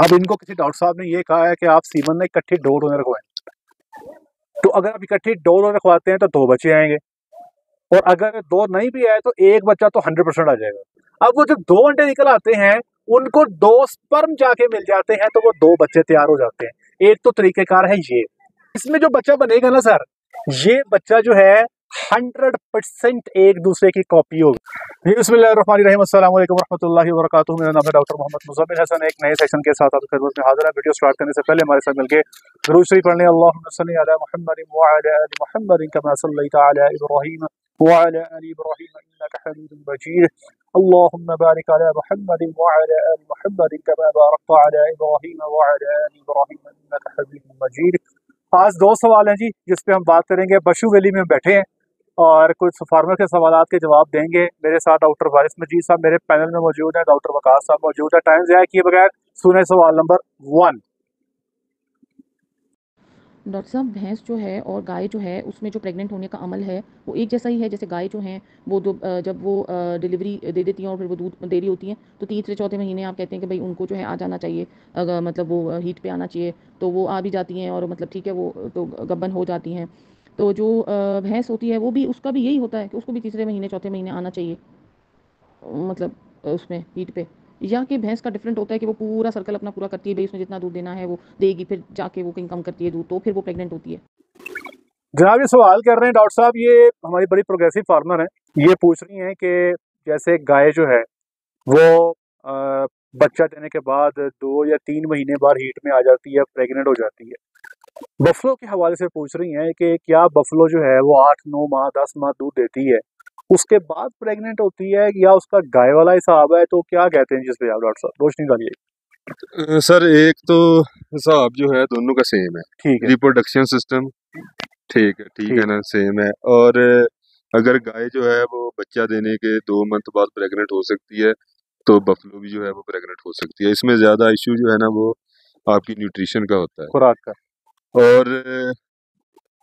अब इनको किसी डॉक्टर साहब ने ये कहा है कि आप सीमन में इकट्ठी 2 डोने रखवाएं, तो अगर आप इकट्ठी 2 डोने रखवाते हैं तो 2 बच्चे आएंगे, और अगर 2 नहीं भी आए तो एक बच्चा तो 100% आ जाएगा। अब वो जो 2 अंडे निकल आते हैं उनको 2 स्पर्म जाके मिल जाते हैं तो वो 2 बच्चे तैयार हो जाते हैं। एक तो तरीकेकार है ये। इसमें जो बच्चा बनेगा ना सर, ये बच्चा जो है 100% एक दूसरे की कॉपी होगी। बिस्मिल्लाहिर्रहमानिर्रहीम, अस्सलाम वालेकुम रहमतुल्लाहि व बरकातुहू। मेरा नाम है डॉक्टर मोहम्मद मुज़म्मिल हसन। एक नए सेशन के साथ आपकी खिदमत में हाजिर है। वीडियो स्टार्ट करने से पहले हमारे साथ मिलके दुरूद शरीफ पढ़ लें। अल्लाहुम्मा सल्लि अला मुहम्मदिन व अला आलि मुहम्मदिन कमा सल्लैता अला इब्राहीम व अला आलि इब्राहीम इन्नका हमीदुम मजीद। अल्लाहुम्मा बारिक अला मुहम्मदिन व अला आलि मुहम्मदिन कमा बारकता अला इब्राहीम व अला आलि इब्राहीम इन्नका हमीदुम मजीद। आज 2 सवाल हैं जी जिस पे हम बात करेंगे। बशु वैली में हम बैठे हैं और कुछ फार्मर के सवालात के जवाब देंगे। मेरे साथ डॉक्टर वारिस मजीद साहब मेरे पैनल में मौजूद है, डॉक्टर वकास साहब मौजूद है। टाइम ज़ाया किए बगैर सुने सवाल नंबर 1। डॉक्टर साहब, भैंस जो है और गाय जो है उसमें जो प्रेग्नेंट होने का अमल है वो एक जैसा ही है? जैसे गाय जो है वो जब वो डिलीवरी दे देती हैं और फिर वो दूध दे रही होती हैं तो तीसरे चौथे महीने आप कहते हैं कि भाई उनको जो है आ जाना चाहिए, अगर मतलब वो हीट पे आना चाहिए, तो वो आ भी जाती हैं और मतलब ठीक है वो तो गब्बन हो जाती हैं। तो जो भैंस होती है वो भी, उसका भी यही होता है कि उसको भी तीसरे महीने चौथे महीने आना चाहिए, मतलब उसमें हीट पे? या कि भैंस का डिफरेंट होता है कि वो पूरा सर्कल अपना पूरा करती है, भाई उसने जितना दूध देना है वो देगी, फिर जाके वो कहीं कम करती है दूध तो फिर वो प्रेग्नेंट होती है? जनाब ये सवाल कर रहे हैं डॉक्टर साहब, ये हमारी बड़ी प्रोग्रेसिव फार्मर हैं। ये पूछ रही हैं कि जैसे गाय जो है वो बच्चा देने के बाद 2 या 3 महीने बाद हीट में आ जाती है, प्रेग्नेंट हो जाती है। बफलो के हवाले से पूछ रही हैं कि क्या बफलो जो है वो 8-9 माह 10 माह दूध देती है उसके बाद प्रेग्नेंट होती है, या उसका गाय वाला हिसाब है? तो क्या कहते हैं जिस पे आप डॉक्टर साहब रोशनी डालिए। सर एक तो हिसाब जो है दोनों का सेम है, ठीक है, रिप्रोडक्शन सिस्टम ठीक है ठीक ना, सेम है। और अगर गाय जो है वो बच्चा देने के 2 मंथ बाद प्रेग्नेंट हो सकती है तो बफलो भी जो है वो प्रेग्नेंट हो सकती है। इसमें ज्यादा इशू जो है ना वो आपकी न्यूट्रिशन का होता है। खुराक का। और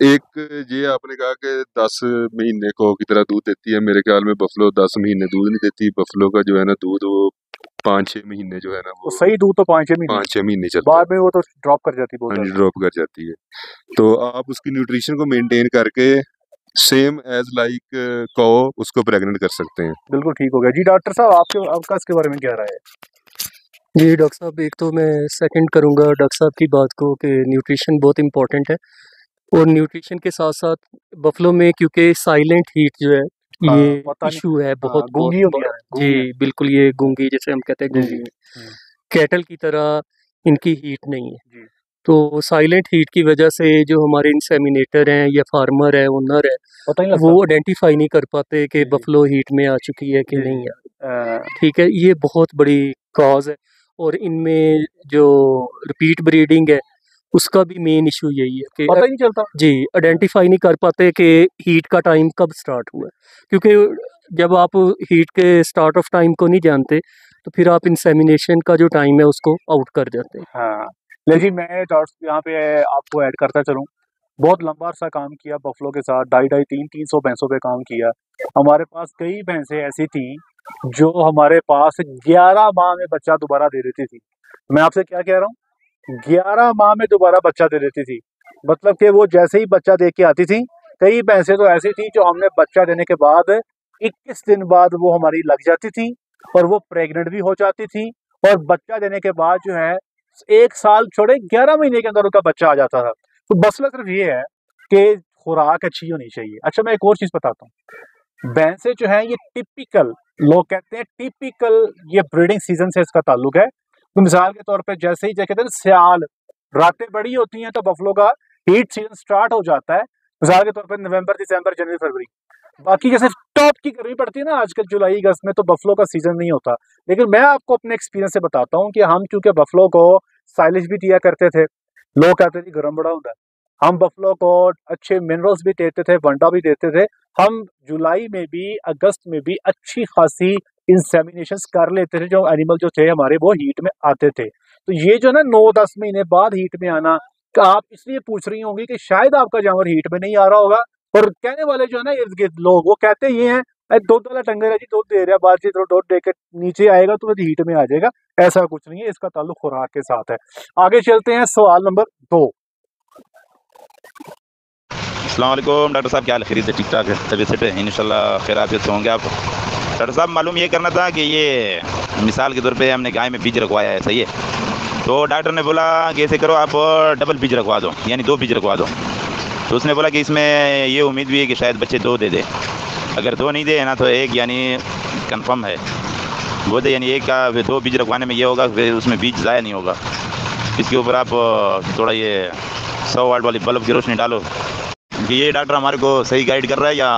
एक ये आपने कहा कि 10 महीने को की तरह दूध देती है, मेरे ख्याल में बफलो 10 महीने दूध नहीं देती। बफलो का जो है ना दूध वो 5-6 महीने जो है ना तो वो सही दूध तो 5-6 महीने, 5-6 महीने चलता है, बाद में वो तो ड्रॉप कर जाती है बहुत हाँ जी ज्यादा। ड्रॉप कर जाती है। तो आप उसकी न्यूट्रिशन को मेंटेन करके सेम एज लाइक कौ उसको प्रेग्नेंट कर सकते हैं। बिल्कुल ठीक हो गया जी। डॉक्टर साहब आपका इसके बारे में क्या राय है? जी डॉक्टर साहब, एक तो मैं सेकंड करूंगा डॉक्टर साहब की बात को कि न्यूट्रिशन बहुत इंपॉर्टेंट है, और न्यूट्रिशन के साथ साथ बफलो में क्योंकि साइलेंट हीट जो है ये इशू है बहुत गूंगी हो गया है। जी बिल्कुल, ये गूंगी जैसे हम कहते हैं जी, गूंगी कैटल की तरह इनकी हीट नहीं है। जी। तो साइलेंट हीट की वजह से जो हमारे इंसेमिनेटर हैं या फार्मर है, ओनर है, पता नहीं वो लगता। आइडेंटिफाई नहीं कर पाते कि जी। बफलो हीट में आ चुकी है कि जी, नहीं जी। है। ठीक है, ये बहुत बड़ी कॉज है। और इनमें जो रिपीट ब्रीडिंग है उसका भी मेन इशू यही है कि पता ही नहीं चलता। जी आइडेंटिफाई नहीं कर पाते कि हीट का टाइम कब स्टार्ट हुआ है, क्योंकि जब आप हीट के स्टार्ट ऑफ टाइम को नहीं जानते तो फिर आप इंसेमिनेशन का जो टाइम है उसको आउट कर जाते हैं। हाँ, ले जी मैं डॉक्टर यहाँ पे आपको ऐड करता चलूँ। बहुत लंबा अरसा काम किया बफलो के साथ, 250-300 भैंसों पे काम किया। हमारे पास कई भैंसें ऐसी थी जो हमारे पास 11 माह में बच्चा दोबारा दे देती थी। मैं आपसे क्या कह रहा हूँ, 11 माह में दोबारा बच्चा दे देती थी। मतलब कि वो जैसे ही बच्चा दे के आती थी, कई भैंसें तो ऐसी थी जो हमने बच्चा देने के बाद 21 दिन बाद वो हमारी लग जाती थी और वो प्रेग्नेंट भी हो जाती थी, और बच्चा देने के बाद जो है 1 साल छोड़े 11 महीने के अंदर उनका बच्चा आ जाता था। तो मसला सिर्फ ये है कि खुराक अच्छी होनी चाहिए। अच्छा मैं एक और चीज बताता हूँ, भैंसें जो है ये टिपिकल, लोग कहते हैं टिपिकल, ये ब्रीडिंग सीजन से इसका ताल्लुक है। तो मिसाल के तौर पे जैसे ही कहते हैं सियाल रातें बड़ी होती हैं तो बफलो का हीट सीजन स्टार्ट हो जाता है। मिसाल के तौर पे नवंबर, दिसंबर, जनवरी, फरवरी। बाकी जैसे टॉप की गर्मी पड़ती है ना आजकल जुलाई अगस्त में, तो बफलो का सीजन नहीं होता। लेकिन मैं आपको अपने एक्सपीरियंस से बताता हूँ कि हम चूंकि बफलो को साइलेज भी दिया करते थे, लोग कहते थे गर्म बड़ा होता है, हम बफलो को अच्छे मिनरल्स भी देते थे, वंडा भी देते थे। हम जुलाई में भी अगस्त में भी अच्छी खासी इंसेमिनेशंस कर लेते थे। जो एनिमल जो थे हमारे वो हीट में आते थे। तो ये जो ना 9-10 महीने बाद हीट में आना, का आप इसलिए पूछ रही होंगी कि शायद आपका जानवर हीट में नहीं आ रहा होगा, और कहने वाले जो है ना इर्द गिर्द लोग वो कहते ये हैं, दूध वाला डंगर है जी, दूध दे रहा है, बाहर से दूध दे के नीचे आएगा तो हीट में आ जाएगा। ऐसा कुछ नहीं है, इसका ताल्लुक खुराक के साथ है। आगे चलते हैं, सवाल नंबर 2। अस्सलाम वालेकुम डॉक्टर साहब, क्या हाल खैरियत है? ठीक ठाक है, तबीयत सेट है इंशाल्लाह, खैर आफियत से होंगे आप। डॉक्टर साहब मालूम ये करना था कि ये मिसाल के तौर पे हमने गाय में बीज रखवाया है, सही है? तो डॉक्टर ने बोला कि ऐसे करो आप डबल बीज रखवा दो, यानी 2 बीज रखवा दो। तो उसने बोला कि इसमें ये उम्मीद भी है कि शायद बच्चे 2 दे दे, अगर 2 नहीं दे ना तो 1 यानी कन्फर्म है। बोलते यानी 1 का 2 बीज रखवाने में ये होगा फिर उसमें बीज ज़ाया नहीं होगा। इसके ऊपर आप थोड़ा ये 100 वाट वाली बल्ब की रोशनी डालो कि ये डॉक्टर हमारे को सही गाइड कर रहा है या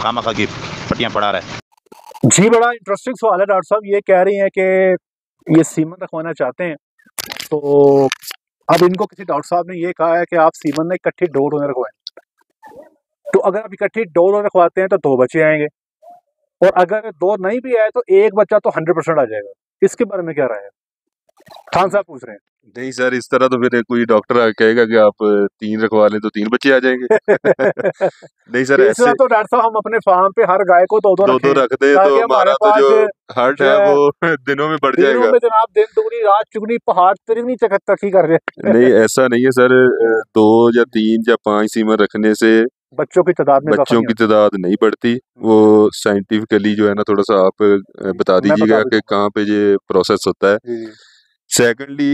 खामखा की पट्टियाँ पढ़ा रहा है। जी, बड़ा इंटरेस्टिंग सवाल है डॉक्टर साहब। ये कह रही हैं कि ये सीमन रखवाना चाहते हैं, तो अब इनको किसी डॉक्टर साहब ने ये कहा है कि आप सीमन में इकट्ठी 2 डोने रखवाएं। तो अगर आप इकट्ठी 2 डोने रखवाते हैं तो 2 बच्चे आएंगे, और अगर 2 नहीं भी आए तो 1 बच्चा तो 100% आ जाएगा। इसके बारे में क्या राय है? खान साहब पूछ रहे हैं। नहीं सर, इस तरह तो फिर कोई डॉक्टर कहेगा कि आप 3 रखवा लें तो 3 बच्चे आ जाएंगे। नहीं सर, इस तरह ऐसे तो डॉक्टर साहब हम अपने फार्म पे हर गाय को 2-2 2-2 रखें, रखते हैं ताकि तो हमारे हमारा तो पास जो हर्ट जो है है वो दिनों में बढ़ दिनों जाएगा। में जनाब दिन दुगनी रात चुगनी पहाड़ तिगनी तरक्की कर रहे हैं। नहीं, ऐसा नहीं है सर, 2 या 3 या 5 सीमन रखने से बच्चों की तादाद में इजाफा बच्चों नहीं की होता। तादाद नहीं बढ़ती। वो साइंटिफिकली जो है ना, थोड़ा सा आप बता मैं बता दीजिएगा देता कि कहाँ पे ये प्रोसेस होता है। जी, जी। सेकंडली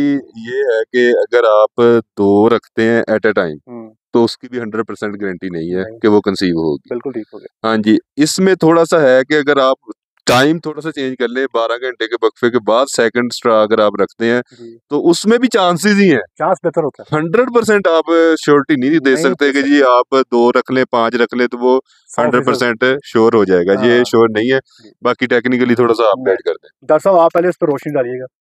ये है कि अगर आप 2 रखते हैं एट अ टाइम तो उसकी भी 100% गारंटी नहीं है नहीं, कि वो कंसीव होगी। बिल्कुल ठीक हो गया। हाँ जी, इसमें थोड़ा सा है कि अगर आप टाइम थोड़ा सा चेंज कर लें, 12 घंटे के वक्फे के बाद सेकंड स्ट्रा अगर आप रखते हैं जी, तो उसमें भी चांसेस ही हैं। चांस बेहतर होता है। 100% आप श्योरिटी नहीं दे नहीं सकते दे कि सकते। जी आप 2 रख लें, 5 रख लें तो वो 100% 100% श्योर हो जाएगा। ये हाँ, श्योर नहीं है। जी। बाकी टेक्निकली थोड़ा सा आप नहीं। गाइड कर दें। डॉक्टर साहब आप पहले इस पर रोशनी डालिएगा।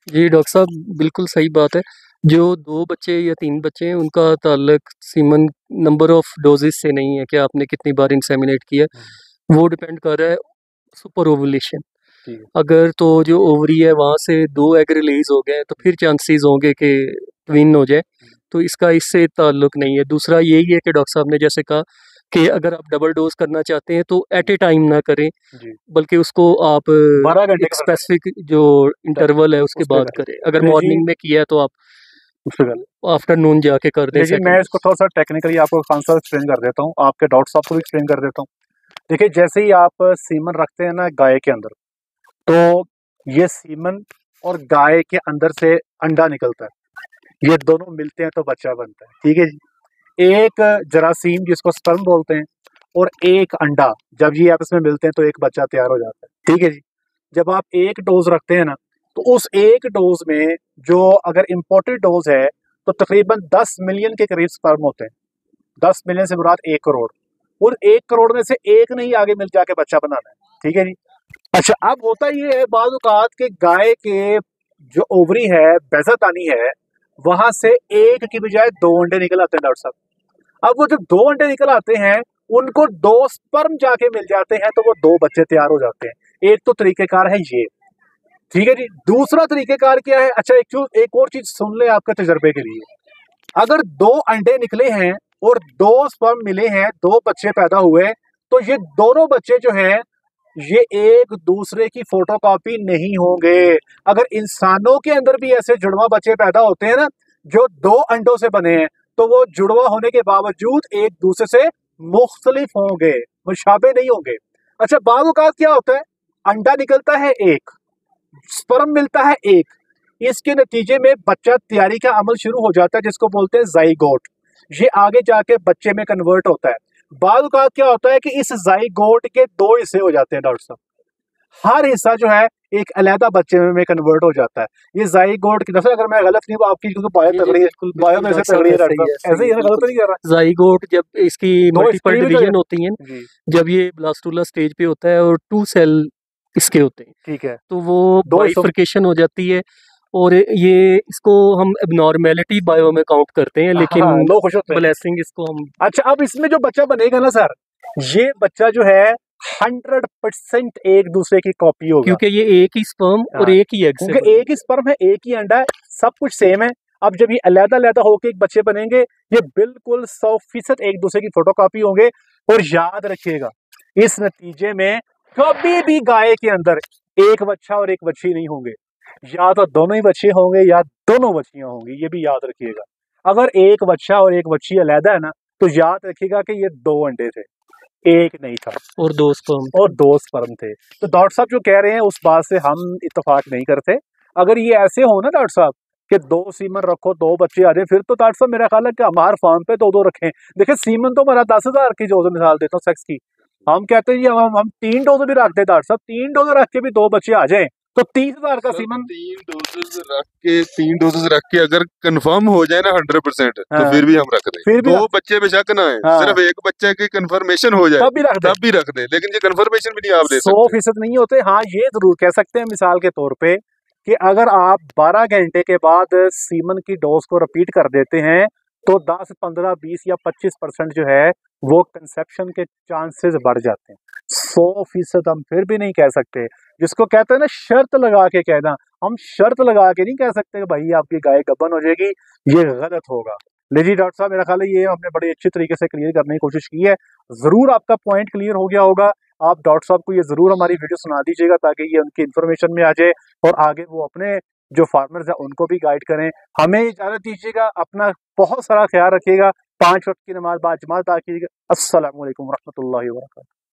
जी डॉक्टर साहब, बिल्कुल सही बात है। जो 2 बच्चे या 3 बच्चे हैं उनका ताल्लुक सीमन नंबर ऑफ डोजेस से नहीं है कि आपने कितनी बार इंसेमिनेट किया, वो डिपेंड कर रहा है सुपर ओवुलेशन। ठीक है। अगर तो जो ओवरी है वहाँ से 2 एग रिलीज हो गए तो फिर चांसेस होंगे कि ट्विन हो जाए, तो इसका इससे ताल्लुक नहीं है। दूसरा यही है कि डॉक्टर साहब ने जैसे कहा कि अगर आप डबल डोज करना चाहते हैं तो एट ए टाइम ना करें, जी, बल्कि उसको आप 12 घंटे एक का रखें। स्पेसिफिक जो इंटरवल है उसके उस पे बाद करें। करें। अगर चलिए जी, मॉर्निंग में किया है तो आप उस पे करें। आफ्टरनून जाके कर दें चलिए जी, मैं सेकंड इसको डोज। थोड़ा सा टेक्निकली आपको खान साहब एक्सप्लेन कर देता हूँ, आपके डॉक्टर साहब को भी एक्सप्लेन कर देता हूँ। देखिए, जैसे ही आप सीमन रखते हैं ना गाय के अंदर, तो ये सीमन और गाय के अंदर से अंडा निकलता है, ये दोनों मिलते हैं तो बच्चा बनता है। ठीक है जी। एक जरासीम जिसको स्पर्म बोलते हैं और एक अंडा, जब ये आपस में मिलते हैं तो एक बच्चा तैयार हो जाता है। ठीक है जी। जब आप एक डोज रखते हैं ना, तो उस एक डोज में जो अगर इम्पोर्टेड डोज है तो तकरीबन 10 मिलियन के करीब स्पर्म होते हैं। 10 मिलियन से मुराद 1 करोड़, और 1 करोड़ में से एक नहीं आगे मिल जाके बच्चा बनाना है। ठीक है जी। अच्छा, अब होता ये है बाज़ औक़ात के गाय के जो ओवरी है, बेज़ातानी है, वहां से एक की बजाय 2 अंडे निकल आते हैं डॉक्टर साहब। अब वो जब 2 अंडे निकल आते हैं, उनको 2 स्पर्म जाके मिल जाते हैं तो वो 2 बच्चे तैयार हो जाते हैं। एक तो तरीकेकार है ये। ठीक है जी। दूसरा तरीकेकार क्या है? अच्छा, एक और चीज सुन ले आपके तजर्बे के लिए। अगर 2 अंडे निकले हैं और 2 स्पर्म मिले हैं, 2 बच्चे पैदा हुए, तो ये दोनों बच्चे जो हैं ये एक दूसरे की फोटोकॉपी नहीं होंगे। अगर इंसानों के अंदर भी ऐसे जुड़वा बच्चे पैदा होते हैं ना, जो 2 अंडों से बने हैं, तो वो जुड़वा होने के बावजूद एक दूसरे से मुख्तलिफ होंगे, मुशाबे नहीं होंगे। अच्छा, बाज़ औक़ात क्या होता है, अंडा निकलता है एक, स्पर्म मिलता है एक, इसके नतीजे में बच्चा तैयारी का अमल शुरू हो जाता है, जिसको बोलते हैं ज़ाइगोट। ये आगे जाके बच्चे में कन्वर्ट होता है। बाज़ औक़ात क्या होता है कि इस ज़ाइगोट के 2 हिस्से हो जाते हैं डॉक्टर साहब। हर हिस्सा जो है एक अलहदा बच्चे में कन्वर्ट हो जाता है। ये ज़ाइगोट की दरअसल, अगर मैं गलत नहीं हूँ, आपकी क्योंकि बायो जी, तगड़ी है, बिल्कुल, बायो बिल्कुल में से डॉक्टर साहब तगड़ी है ऐसा डॉक्टर ही है, साहब, ऐसे ही है ना, गलत तो नहीं कर रहा? ज़ाइगोट जब इसकी 2 मल्टीपल स्त्री भी तो डिवीजन होती है, जी, जब ये ब्लास्टुला स्टेज पे होता है और 2 सेल इसके होते हैं, ठीक है। तो वो 2 हिस्सों बाइफरकेशन हो जाती है और ये इसको हम एबनॉर्मेलिटी बायो में काउंट करते हैं, हाँ, लेकिन लोग खुश होते हैं। ब्लेसिंग इसको हम अच्छा, अब इसमें जो बच्चा बनेगा ना सर, ये बच्चा जो है 100% एक दूसरे की कॉपी होगा। क्योंकि ये एक ही स्पर्म और हाँ, एक ही एग से क्योंकि बना है। एक ही स्पर्म है, एक ही अंडा है, सब कुछ सेम है। अब जब ये अलग-अलग होके एक बच्चे बनेंगे, ये बिल्कुल 100% एक दूसरे की फोटोकॉपी होंगे। और याद रखिएगा, इस नतीजे में कभी भी गाय के अंदर एक बच्चा और एक बच्ची नहीं होंगे, या तो दोनों ही बच्चे होंगे या दोनों बच्चियां होंगी, ये भी याद रखिएगा। अगर एक बच्चा और एक बच्ची अलहदा है ना, तो याद रखिएगा कि ये 2 अंडे थे, एक नहीं था, और 2 स्पर्म थे। तो डॉक्टर साहब जो कह रहे हैं उस बात से हम इत्तेफाक नहीं करते। अगर ये ऐसे हो ना डॉक्टर साहब कि 2 सीमन रखो 2 बच्चे आ जाए, फिर तो डॉक्टर साहब मेरा ख्याल है कि हमारे फार्म पे 2 रखें। देखिए सीमन तो हमारा 10,000 की जो मिसाल देता हूँ सेक्स की, हम कहते हैं हम 3 डोज भी रखते हैं डॉक्टर साहब, 3 डोज रख के भी 2 बच्चे आ जाए तो 30,000 का सीमन। 3 डोजेस रख के अगर कंफर्म हो जाए ना 100% तो फिर भी हम रख दें। फिर भी 2 बच्चे बेशक ना है, सिर्फ एक बच्चे की कंफर्मेशन हो जाए तब भी रख दे, लेकिन ये कंफर्मेशन भी नहीं आप दे सकते। 100% नहीं होते। हाँ ये जरूर कह सकते हैं मिसाल के तौर पे कि अगर आप 12 घंटे के बाद सीमन की डोज को रिपीट कर देते हैं तो 10, 15, 20 या 25% जो है वो कंसेप्शन के चांसेस बढ़ जाते हैं। 100% हम फिर भी नहीं कह सकते, जिसको कहते हैं ना शर्त लगा के कहना, हम शर्त लगा के नहीं कह सकते कि भाई आपकी गाय गबन हो जाएगी, ये गलत होगा। जी डॉक्टर साहब मेरा ख्याल है ये हमने बड़े अच्छे तरीके से क्लियर करने की कोशिश की है। जरूर आपका पॉइंट क्लियर हो गया होगा। आप डॉक्टर साहब को ये जरूर हमारी वीडियो सुना दीजिएगा ताकि ये उनकी इन्फॉर्मेशन में आ जाए और आगे वो अपने जो फार्मर्स हैं उनको भी गाइड करें। हमें इजाजत दीजिएगा, अपना बहुत सारा ख्याल रखिएगा, 5 वक्त की नमाज बाजमात अदा कीजिएगा। अस्सलाम वालेकुम रहमतुल्लाहि व बरकातहू।